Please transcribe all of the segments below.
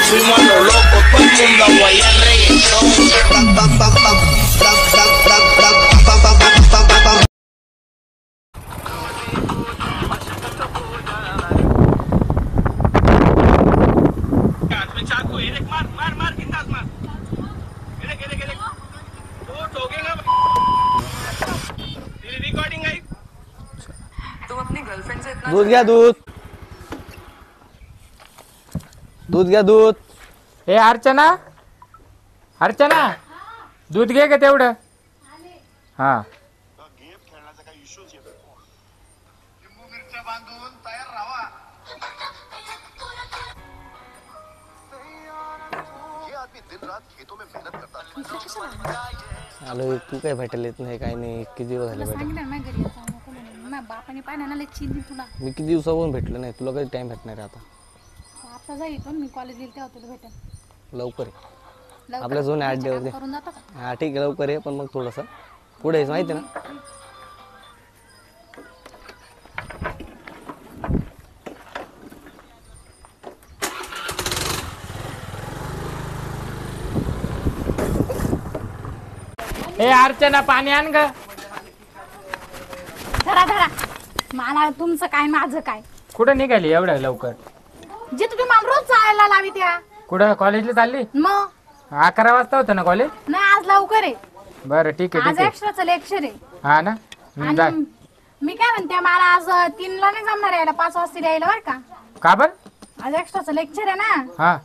fuimos a lo loco, todo el mundo a guayar reggaetón. दूध घ्या दूध दूध घ्या दूध हे अर्चना अर्चना दूध घे का तेवढं हा आलो तू काय भेटायला येत नाही काय नाही किती दिवस झाले बापाने पाहिजे ना चिंती तुला मी किती दिवसापासून भेटलो नाही तुला कधी टाइम भेटणार आहे आता जाईल पण मी कॉलेज गेली तेव्हा तुला भेटेल लवकर आहे आपल्या झोन 8 दिवस करून जातो का हा ठीक आहे लवकर आहे पण मग थोडंसं पुढे यायचं माहिती ना हे अर्चना पाणी आण ग धरा धरा मला तुमचं काय माझं काय कुठं निघाली एवढं लवकर जे तुम्ही मला रोज जायला लावी त्या कुठं कॉलेजला चालली मग 11 वाजता होतं ना कॉलेज नाही आज लवकर आहे बरं ठीक आहे आज ठीक आहे एक्स्ट्राचं लेक्चर आहे हा ना जा आणि मी काय म्हणते मला आज 3 ला नाही जमणार यायला 5 वाजता यायला बरं का का बर आज एक्स्ट्राचं लेक्चर आहे ना हा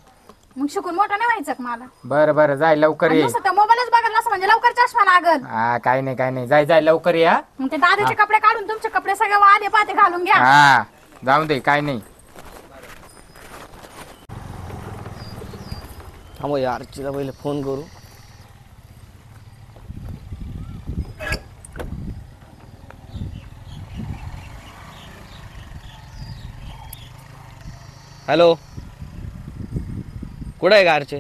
मग शिकून मोठं नाही व्हायचं का मला बरं बरं जाय लवकर ये नुसतं मोबाईलच बघायला असं म्हणजे लवकर चष्मा लागल हा काय नाही जाय जाय लवकर ये हा मग ते दादाचे कपडे काढून तुमचे कपडे सगळे वादे पाते घालून घ्या हा जाऊ दे काय नाही थांबो यार अर्चीला पहिले फोन करू हॅलो कुठं आहे का अर्चे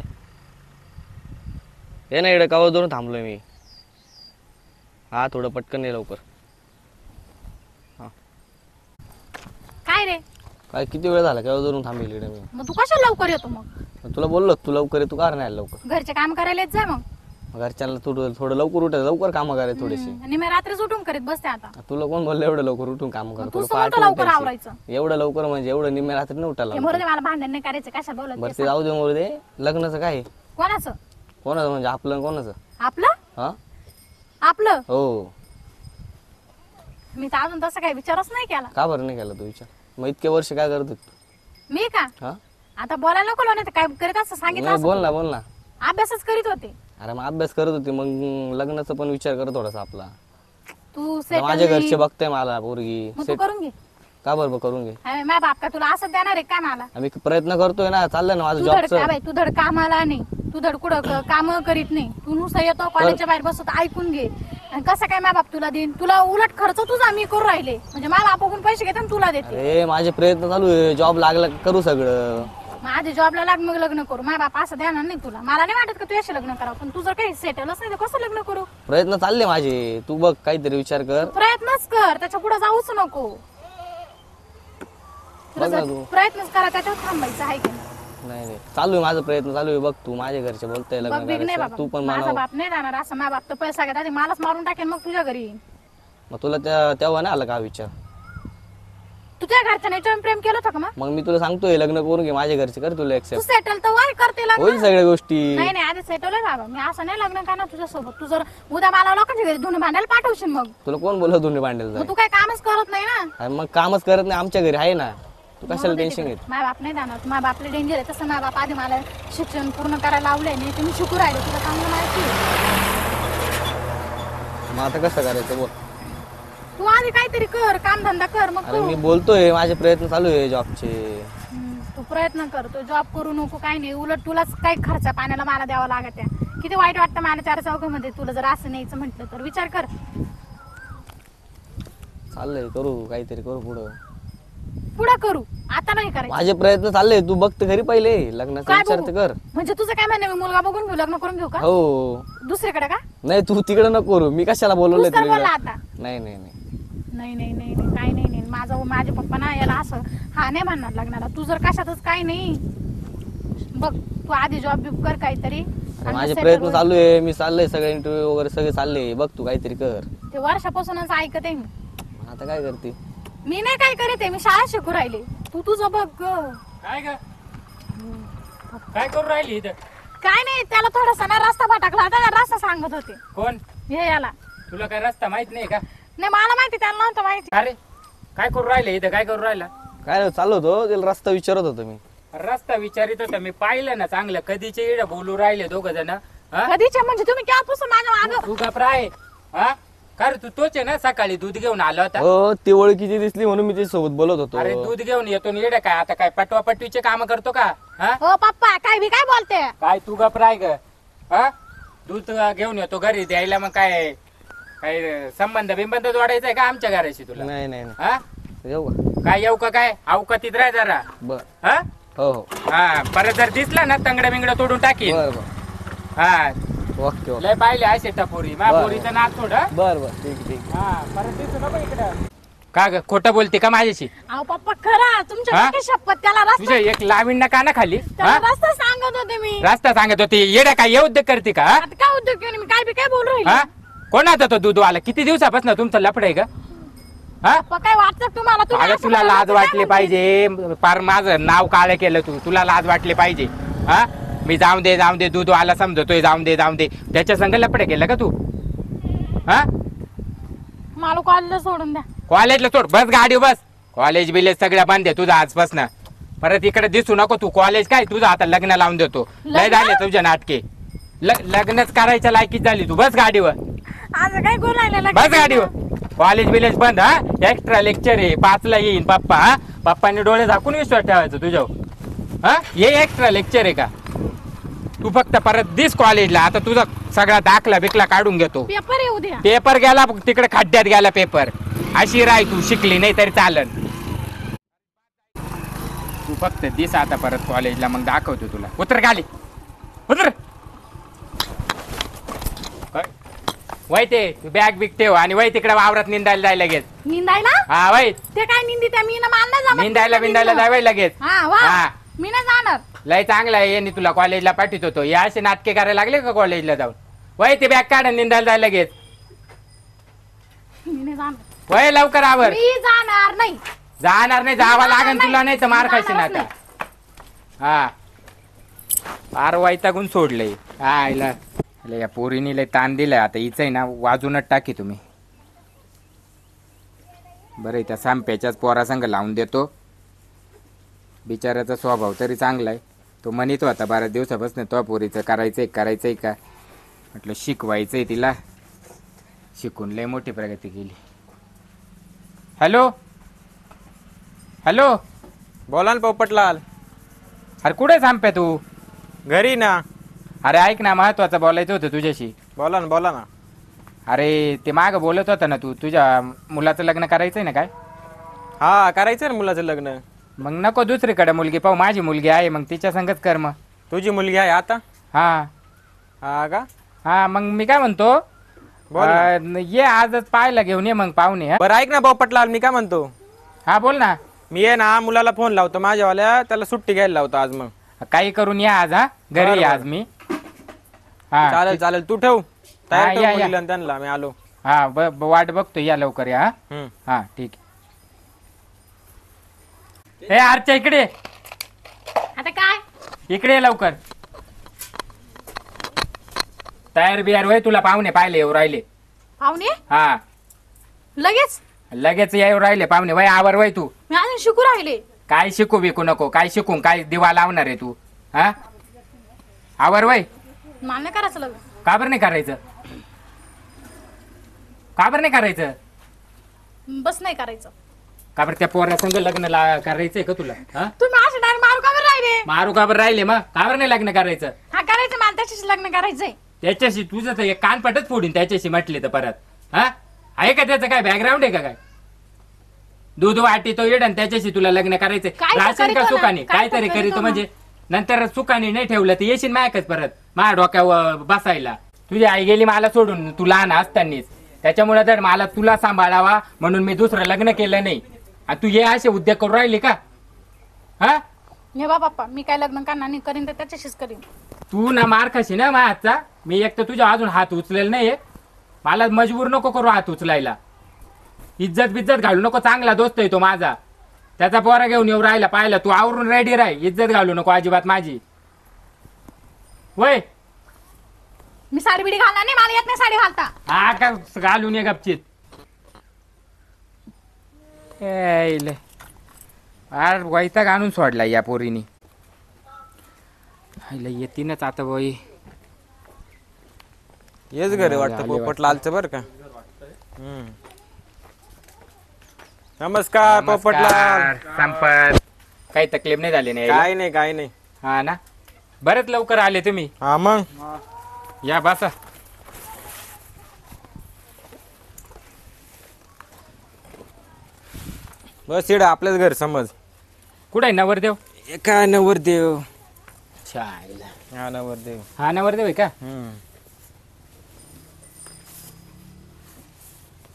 हे ना इकडे कवर धरून थांबलोय मी हा थोडं पटकन ये लवकर काय रे काय किती वेळ झाला केव्हा धरून थांबेल इकडे मी मग तू कशा लवकर येतो मग तुला बोललो तू लवकर ये तू का नाही आला लवकर घरचे काम करायला येत जा मग घरच्यांना थोडं लवकर उठायचं लवकर कामं करायचं थोडीशी आणि मी रात्रीच उठून करीत बसते आता तुला कोण बोललं एवढं लवकर उठून काम कर तू समोर लवकर आवरायचं एवढं लवकर म्हणजे एवढं निम्म्या रात्री नाही उठायला ते बरोबर मला भांडण नाही करायचं कशा बोलत बरं ते जाऊ दे मोरू दे लग्नाचं काय आहे? कोणाचं कोणाचं म्हणजे आपलं आणि कोणाचं आपलं हा आपलं हो मी तर अजून तसं काही विचारच नाही केला का बरं नाही केला तू विचार मग इतके वर्ष काय करत होती तू? मी का हा आता बोलायला नको नाही तर काय करीत असं सांगितलं नाही, असं. बोल ना अभ्यासच करीत होते अरे मग अभ्यास करत होती मग लग्नाचा पण विचार कर थोडासा आपला तू आता settle माझ्या नाही. घरचे बघताय मला पोरगी मग तू करून घे का बरं करून घे माझ्या बाप का तुला असं देणार आहे काय मला आम्ही प्रयत्न करतोय ना चाललंय ना माझं तू धड जॉबचं बाई तू धड कामाला नाही तू धड कुठं काम करीत नाही तू नुसतं येतो कॉलेजच्या बाहेर बसत ऐकून घे आणि कसं काय माझ्या बाप तुला देईन तुला उलट खर्च तुझा मी करू राहिले म्हणजे माझ्या बापाकडून पैसे घेते आणि तुला देते अरे माझे प्रयत्न चालू आहे जॉब लागला का करू सगळं माझ्या जॉबला लाग मग लग्न करू माझ्या बाप असं देणार नाही तुला मला नाही वाटत का तू याशी लग्न करावं पण तू जर काही सेटलच नाही तर कसं लग्न करू प्रयत्न चालले माझे तू बघ काहीतरी विचार कर प्रयत्नच कर त्याच्या पुढे जाऊच नको तुला बघ ना जर तू. प्रयत्नच करा त्याच्यावर थांबायचं आहे की नाही? नाही चालू आहे माझा प्रयत्न चालू आहे बघ तू माझ्या घरचे बोलताय बघ लग्न बिग नाही करायचं तू बाबा पण माझा मानव बाप नाही जाणार असं माझा बाप तर पैसा घेतात मलाच मारून टाकेन मग तुझ्या घरी येईन. मग तुला तेव्हा नाही आला का हा विचार तुझ्या घरच्या याच्यावर प्रेम केलं होतं का मग मग मी तुला सांगतोय लग्न करून घे माझ्या घरचे कर तुला तू एक्सेप्ट सेटल तर वाय करते लग्न होईल सगळ्या गोष्टी नाही नाही आधी सेटल आहे बाबा मी असं नाही लग्न करणार तुझ्यासोबत तू जर उद्या मला लोकांच्या घरी धुणं भांडायला पाठवशील मग तुला कोण बोलत दोन्ही भांडेल मग तू काय कामच करत नाही ना मग कामच करत नाही आमच्या घरी आहे ना तू कशाला टेन्शन घेत माझ्या बाप नाही जाणार माझ्या बापले डेंजर आहे तसं माझ्या बाप आधी मला शिक्षण पूर्ण करायला लावलंय नाही तुम्ही शिकू राहिले तुला चांगलं माहिती आहे. मग आता कसं करायचं बोल तू आधी काहीतरी कर काम धंदा कर मग अरे तू मी बोलतोय माझे प्रयत्न चालू आहे जॉबचे तू प्रयत्न करतो जॉब करू नको काही नाही उलट तुलाच काही खर्च पाण्याला मला द्यावा लागत आहे किती वाईट वाटतं मला 4 चौघामध्ये तुला जर असं न्यायचं म्हटलं तर विचार कर चाललंय करू काहीतरी करू पुढं पुढे करू आता नाही करायचं माझे प्रयत्न चालले तू बघते घरी पहिले लग्नाचा काय विचार बघू? तर कर म्हणजे तुझं काय म्हणणं मी मुलगा बघून घेऊ लग्न करून घेऊ का हो दुसरीकडे का नाही तू तिकडे नको करू मी कशाला बोलवलंय तूच तर तुला बोलला आता नाही नाही नाही नाही नाही नाही नाही काही नाही नाही माझे पप्पा ना याला असं हा नाही म्हणणार लग्नाला तू जर कशातच काही नाही बघ तू आधी जॉब बिब कर काहीतरी आणि माझे settle प्रयत्न होईल. चालू आहे, मी चाललंय सगळे इंटरव्ह्यू वगैरे सगळे चालले. बघ तू काहीतरी कर. ते वर्षापासूनच ऐकत आहे मी. आता काय करते? मी नाही काय करीत आहे, मी शाळा शिकू राहिले. तू तुझं बघ ग. काय ग काय करू राहिली इथं? काय नाही, त्याला थोडासा ना रस्ता भटकला होता, त्याला रस्ता सांगत होते. कोण? हे याला तुला काय रस्ता माहित नाही का? नाही मला माहिती, त्याला नव्हतं माहिती. अरे काय करू राहिले इथं? काय करू राहिला? काय नाही, चाललो होतो, त्याला रस्ता विचारत होतो मी. रस्ता विचारित होता मी, पाहिलं ना चांगलं. कधीचे इड बोलू राहिले दोघ जण. कधीच्या म्हणजे तुम्ही केव्हापासून माझ्या मागं? तू का प्राय हा? कर तू तोच आहे ना, सकाळी दूध घेऊन आला होता. हो, ती ओळखीची दिसली म्हणून मी तिच्यासोबत बोलत होतो. अरे दूध घेऊन येतो इड काय आता काय पटवापटवीचे काम करतो का? हा हो पप्पा, काय बी काय बोलते? काय तू का प्राय ग? हा दूध घेऊन येतो घरी द्यायला, मग काय काय संबंध बिंबंध जोडायचा आहे का आमच्या घराशी तुला? नाही नाही नाही. हा येऊ का? काय येऊ का? काय अवकातीत राह जरा. बर. हा हो हो. हा परत जर दिसला ना तंगडा बिंगडा तोडून टाकीन. बर बर. हा ओके ओके. लय पाहिले असे टपोरी मा बरं. पोरीचं नाच थोड. बर बर, ठीक आहे, ठीक आहे. हा परत दिसू नको इकडं. का ग खोटं बोलते का माझ्याशी? अहो पप्पा खरा तुमच्या हा? डोक्यात शपथ, त्याला तुझ्या रस्ता एक लावीन ना काना खाली. त्याला हा रस्ता सांगत होते मी. रस्ता सांगत होती येड्या काय ये उद्योग करते का? हा? आता काय उद्योग घेऊन मी काय बी काय बोलू हा राहिले? कोणाचा तो दूधवाला? किती दिवसापासून तुमचं लफड आहे का? हा पप्पा काय वाटतं तुम्हाला? तुम्ही अगं असं तुला बोलला लाज तर काय वाटली म्हणते? पाहिजे. फार माझं नाव काळं केलं तू. तुला लाज वाटली पाहिजे. हा मी जाऊन दे दूधवाला समजतोय जाऊन दे त्याच्या संग लफडे केलं का तू? हा मला कॉलेजला सोडून द्या. कॉलेजला सोड, बस गाडी बस. कॉलेज बिलेज सगळ्या बंद आहे तुझं आजपासून. परत इकडे दिसू नको तू. कॉलेज काय तुझं आता लग्न लावून देतो. लय लग्न? झाले तुझ्या नाटके. लग्नच करायच्या लायकीच झाली तू. बस गाडीवर, आज काय करू राहिलेलं? बस गाडीवर. कॉलेज बिलेज बंद. हा एक्स्ट्रा लेक्चर आहे 5ला येईन पप्पा. हा पप्पांनी डोळे झाकून विश्वास ठेवायचं तुझ्यावर. हा हे एक्स्ट्रा लेक्चर आहे का? तू फक्त परत दिस कॉलेजला. आता तुझा सगळा दाखला बिकला काढून घेतो. पेपर येऊ द्या. पेपर गेला तिकडे खड्ड्यात गेला पेपर. अशी राय तू शिकली नाही तरी चालन. तू फक्त दिस आता परत कॉलेजला, मग दाखवतो तुला. उतर खाली उतर. वय ते बॅग बिग ठेव आणि वय तिकडे वावरात निंदायला जाय लगेच. निंदायला? हा वय ते काय निंदी त्या मी ना मानला जमत. निंदायला बिंदायला जाय लगेच. हा वा. हा. मी नाही जाणार. लय चांगला आहे यांनी तुला कॉलेजला पाठवत होतो. या असे नाटके करायला लागले का कॉलेजला जाऊन? वय ते बॅग काढ निंदायला जाय लगेच. मी नाही जाणार. वय लवकर आवर. मी जाणार नाही. जाणार नाही, जावा लागेल नाही. तुला, नाही तर मार खायची ना जाणारच आता. हा फार वैतागून सोडलंय. हा हिला या पोरीने लय ताण दिलाय. आता हिच आहे ना वाजूनच टाकी तुम्ही. बरं त्या सांप्याच्याच पोरासंग लावून देतो. बिचाराचा स्वभाव तरी चांगला आहे. तो म्हणतो आता 12 दिवसापासून तो पोरीचं करायचंय का. म्हटलं शिकवायचंय तिला. शिकून लय मोठी प्रगती केली. हॅलो हॅलो बोला ना पोपटलाल. अरे कुठे सांप्या तू? घरी ना. अरे ऐक ना, महत्वाचं बोलायचं होतं तुझ्याशी. बोला ना. अरे ते माग बोलत होता ना तू, तुझ्या मुलाचं लग्न करायचंय ना काय? हा करायचं ना मुलाचं लग्न. मग नको दुसरीकडे मुलगी पाहू. माझी मुलगी आहे, मग तिच्या संगच कर मग. तुझी मुलगी आहे आता? हा हा का? हा मग मी काय म्हणतो, बोल ना. ये आजच पाहायला घेऊन ये मग पाहुणे. हा? बरं ऐक ना पोपटलाल, मी काय म्हणतो, हा बोल ना. मी आहे ना मुलाला फोन लावतो माझ्यावाल्या, त्याला सुट्टी घ्यायला लावतो आज. मग काही करून या आज. हा घरी बरं, या बरं. आज मी. हा चालेल तू ठेव तयार हा, ठेव या. मुलीला आणि त्यांना. मी आलो. हा वाट बघतो, या लवकर या. हम्म. हा ठीक आहे. आरच्या इकडे आता काय? इकडे ये लवकर. तयार बियार होय, तुला पाहुणे पाहिले येऊ राहिले. पाहुणे हा लगेच येऊ राहिले पाहुणे. वय आवर वय तू. मी अजून शिकू राहिले. काय शिकू बिकू नको. काय शिकून काय दिवा लावणार आहे तू? हा आवर वय. मला नाही करायचं लग्न. का बरं नाही करायचं? का बरं नाही करायचं? बस नाही करायचं. का बरं त्या पोरासंग लग्न करायचंय का तुला? हा तुम्ही असे डायरेक्ट मारू का बरं राहिले? मारू का बरं राहिले? मग का बरं नाही लग्न करायचं? हा करायचं, मला त्याच्याशी लग्न करायचंय. त्याच्याशी तुझं तर एक कानपटच फोडीन त्याच्याशी म्हटले तर परत. हा आहे का त्याचं काय बॅकग्राऊंड आहे का काय? दूध वाटी तो येड आणि त्याच्याशी तुला लग्न करायचंय. काय तर राहशील का करीतो ना, सुखाने? काय काय तर तरी करीतो करीतो ना. म्हणजे नंतर सुखाने नाही ठेवलं तर येशील मायकच परत माझ्या डोक्यावर बसायला. तुझी आई गेली मला सोडून तू लहान असतानीच. त्याच्यामुळे तर मला तुला सांभाळावा म्हणून मी दुसरं लग्न केलं नाही. आणि तू हे असे उद्योग करून राहिली का? हा हे बा बाप्पा मी काय लग्न करणार नाही, करीन तर त्याच्याशीच करीन. तू ना मार खाशी ना माझ्या हातचा. मी एक तर तुझ्या अजून हात उचलेला नाहीये. मला मजबूर नको करू हात उचलायला. इज्जत बिज्जत घालू नको. चांगला दोस्त आहे तो माझा. त्याचा पोरा घेऊन येऊ राहिला पाहिला. तू आवरून रेडी राह. इज्जत घालू नको अजिबात माझी. वय मी साडी बिडी घालणार नाही, मला येत नाही साडी घालता. हा का घालून ये गपचित. अरे वैताग आणून सोडला या पोरीनी. येतीनच आता बाई. हेच घरी वाटतं आले पोपटलालचं बरं का. नमस्कार पोपटलाल. संपत. काही तकलीफ नाही झाली नाही. काय नाही काय नाही. हा ना बरेच लवकर आले तुम्ही. हा मग या बसा. बस इकडं आपल्याच घर समज. कुठे आहे नवरदेव? काय नवरदेव. चायला. हा नवरदेव. हा नवरदेव आहे का?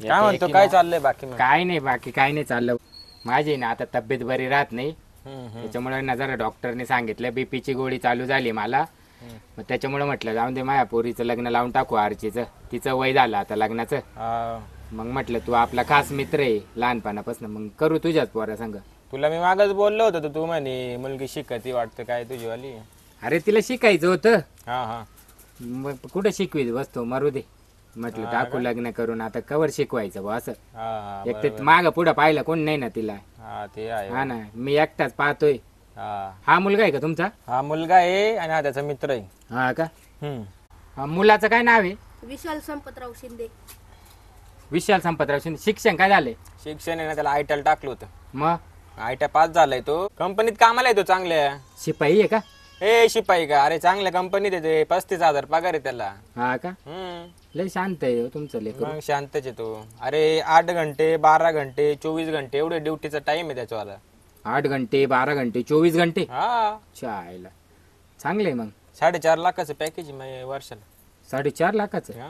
काय म्हणतो, काय चाललंय बाकी मग? काय नाही बाकी काय नाही चाललं. माझी ना आता तब्येत बरी राहत नाही. त्याच्यामुळे ना जरा डॉक्टरने सांगितलं बीपीची गोळी चालू झाली मला. मग त्याच्यामुळे म्हटलं जाऊन दे माझ्या पोरीचं लग्न लावून टाकू. आरचीचं तिचं वय झालं आता लग्नाचं. हा. मग म्हटलं तू आपला खास मित्र आहे लहानपणापासून, मग करू तुझ्याच पोरा संग. तुला मी मागच बोललो होतो तर तू म्हणे मुलगी शिकती वाटतं काय तुझी वाली. अरे तिला शिकायचं होतं. हा हा. मग कुठं शिकवीत बसतो मरू दे. म्हटलं टाकू लग्न करून आता कवर शिकवायचं बा असं. हा हा एक तर माग पुढं पाहिलं कोण नाही ना तिला. हा ते आहे. हा ना मी एकटाच पाहतोय. हा हा मुलगा आहे का तुमचा? हा मुलगा आहे आणि हा त्याचा मित्र आहे. हा का? हम्म. हा, मुलाचं काय नाव आहे? विशाल संपतराव शिंदे. विशाल संपतराव शिंदे. शिक्षण काय झाले? शिक्षण आहे ना त्याला आयटीआय टाकलं होतं. मग आयटीआय पास झालाय तो. कंपनीत कामाला येतो चांगल्या. शिपाई आहे का? ए शिपाई का? अरे चांगल्या कंपनीत येते. 35,000 पगार आहे त्याला. हा का? लय शांत आहे हो तुमचं लेकरू. मग शांतच आहे तो. अरे 8 घंटे 12 घंटे 24 घंटे एवढे ड्युटीचा टाइम आहे त्याच्यावाला. 8 घंटे 12 घंटे 24 घंटे. हा. चायला चांगले मग. 4.5 लाखाचं पॅकेज वर्षाला. 4.5 लाखाचं. हा.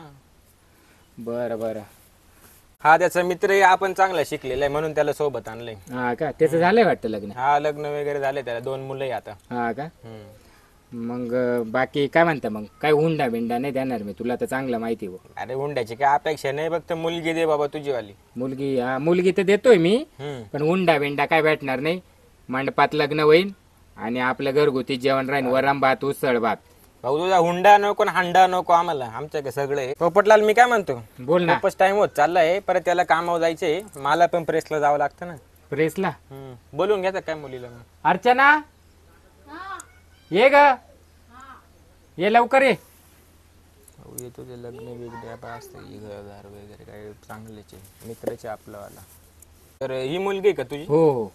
बरं बरं. हा त्याचा मित्र आहे. आपण चांगला शिकलेला आहे म्हणून त्याला सोबत आणलंय. हा का? त्याचं झालंय वाटतं लग्न. हा लग्न वगैरे झाले त्याला. 2 मुलं आहे आता. हा का? मग बाकी काय म्हणता मग? काय हुंडा बिंडा नाही देणार मी तुला तर चांगलं माहिती हो. अरे हुंड्याची काय अपेक्षा नाही. फक्त मुलगी दे बाबा तुझी वाली. मुलगी हा मुलगी तर देतोय मी. हम्म. पण हुंडा बिंडा काय भेटणार नाही. मंडपात लग्न होईल आणि आपलं घरगुती जेवण राहील. वरण भात उसळ भात. भाऊ तुझा हुंडा नको ना हांडा नको आम्हाला. आमच्याकडे सगळं आहे. पोपटलाल मी काय म्हणतो, बोल ना. खूपच टाइम होत चाललाय. परत त्याला कामावर जायचंय. मला पण प्रेसला जावं लागतं ना. प्रेसला बोलून घ्यायचं काय मुलीला मग. अर्चना ये ग. ये लवकर ये. येतो ते लग्न बिग्न असतं घर वगैरे काय चांगलेच आहे. मित्राचे आपलावाला. तर ही मुलगी आहे का तुझी? हो हो.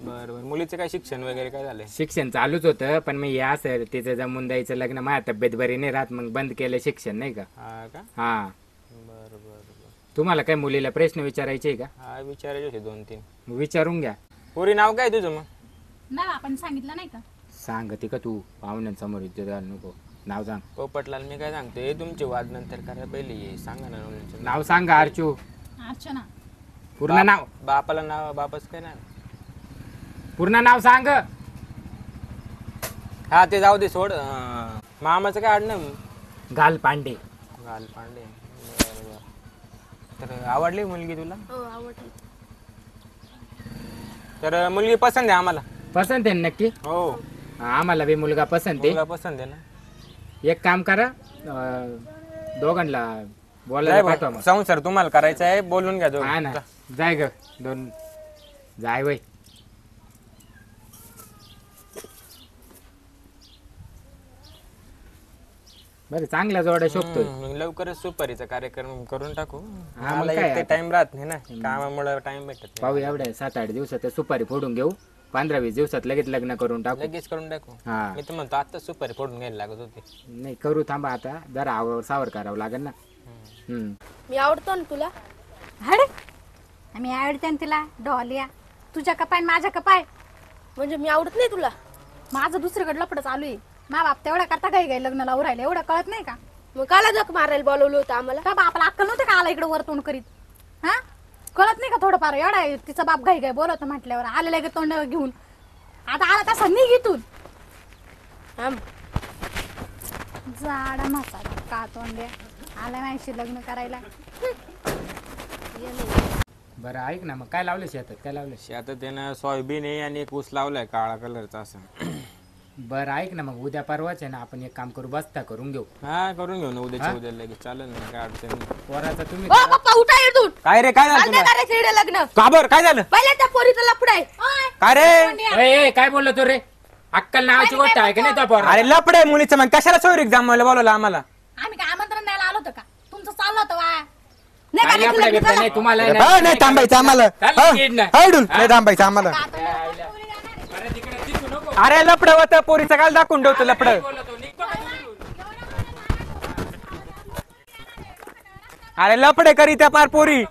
बरं बरं. मुलीचं काय शिक्षण वगैरे काय झालंय? शिक्षण चालूच होतं पण मी या सर तिचं जमून द्यायचं लग्न. माझ्या तब्येत बरी नाही राहत मग बंद केलं शिक्षण नाही का. हा का? हा. बरं बरं बरं. तुम्हाला काय मुलीला प्रश्न विचारायचे का? हा विचारायचे होते 2-3. विचारून घ्या. पुरी नाव काय तुझं मग? नाही आपण सांगितलं नाही का? सांगते का तू? पाहुण्यांसमोर इज्जत घालू नको. नाव सांग. पोपटलाल मी काय सांगते तुमचे वाद नंतर करा. पहिले सांगा ना मुलीचं नाव सांगा अर्चू. अर्चना. पूर्ण नाव. बापाला नाव बापाच काय नाव? पूर्ण नाव सांग. हा ते जाऊ दे सोड. मामाचं काय आडनाव? घाल पांडे. घाल पांडे. बरं बरं. तर आवडली मुलगी तुला? हो आवडली. तर मुलगी पसंत आहे आम्हाला. पसंत आहे ना नक्की? हो आम्हाला बी मुलगा पसंत आहे. मुलगा पसंत आहे ना. एक काम करा दोघांना बोलायला नाही पाठवा बा, मग. संसार तुम्हाला करायचा आहे. बोलून घ्या हा ना. दोघं. जाय ग. दोन जाय वय. बरं चांगला जोडा शोधतोय. लवकरच सुपारीचा कार्यक्रम करून टाकू. हा, मग मला काय एक ते आता? टाइम राहत नाही ना. कामामुळे टाइम भेटत नाही. पाहू एवढ्या 7-8 दिवसात सुपारी फोडून घेऊ. 15-20 दिवसात लगेच लग्न करून टाकू. लगेच करून टाकू. हा. मी तर म्हणतो आता सुपारी फोडून घ्यायला लागत होती. नाही करू थांबा आता. जरा आवर सावर करावं लागेल ना. मी आवडतो ना तुला. हडे आम्ही आवडते ना तिला. डॉलिया तुझ्या कपाय माझ्या कपाय. म्हणजे मी आवडत नाही तुला. माझं दुसरीकडे लपड चालू आहे. मा बाप तेवढा करता काही काही लग्न लावून राहिले. एवढं कळत नाही का? मग काला जग मारायला बोलवलं होतं आम्हाला. का बापाला अक्कल नव्हते का आला इकडे वर तोंड करीत? हा कळत नाही का थोडंफार? एवढा तिचा बाप घाई घाई बोलवतो म्हटल्यावर आलेलं गे तोंड घेऊन. आता आला तसा निघ इथून. थांब. जाडा म्हातारा का तोंड्या आला नाही लग्न करायला. बरं ऐक ना, मग काय लावलं शेतात, काय लावलं? शेतात त्यानं सोयाबीन आहे आणि एक ऊस लावलाय काळा कलरचा असं. बरं ऐक ना, मग उद्या परवाच आहे ना, आपण एक काम करू, बस्ता करून घेऊ. हा करून घेऊ ना उद्याच्या उद्या लगेच चालेल ना, काय अडचण नाही. पोराचा तुम्ही ओ पप्पा उठा इथून. काय रे काय झालं चालतंय तुला? करायचं इकडे लग्न. का बरं काय झालं? पहिले त्या पोरीचं लफडं आहे. काय रे? ए, काय बोललो तू रे? अक्कल नावाची गोष्ट आहे का नाही तो पोरा? अरे लपडे मुलीचं मग कशाला सोयरीक जमवायला बोलवलं आम्हाला? आम्ही काय आमंत्रण द्यायला आलो होतो का? तुमचं चाललं होतं वा. नाही काय करायचं लफडं लग्न, बिफडं चला. नाही तुम्हाला अरे नाही. बा, नाही थांबायचं आम्हाला. चाल, हा? नीट नाही. हाडून, नाही थांबायचं आम्हाला. बरं, तिकडे दिसू नको. अरे लपड होतं पोरीचं काय दाखवून ठेवतो लपड. काय बोलतो? निघतो का तिकडून? अरे लपडे करी त्या पार पोरी.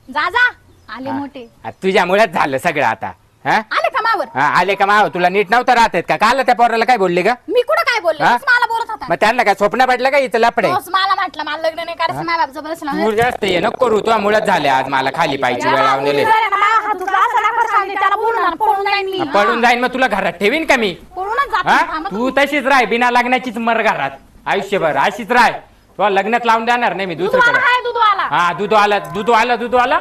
जा जा आले मोठे. आ, तुझ्यामुळेच झालं सगळं आता. हा? आले का मावर? हा, आले का माव? तुला नीट नव्हतं राहत का? काल त्या पोराला काय बोलले का? मी कुठं काय बोलले? हा? तोच मला बोलत होता. मग त्यांना काय स्वप्न पडलं का इथं लपडे? तोच मला म्हटलं मला लग्न नाही करायचं. माझ्या बाप जबरदस्ती लावून. तू जास्त ये नको करू, तुझ्या मुळेच झाले आज मला खाली पायची वेळ लावून दिली. पडून जाईन मग तुला घरात ठेवीन का मी? पळूनच जातो. हा? थांबा तू तशीच राह, बिना लग्नाचीच मर घरात आयुष्यभर अशीच राह. तुला लग्नात लावून देणार नाही मी दूधवाला दुसरीकडे. आहे, दूधवाला. हा, दूध आला.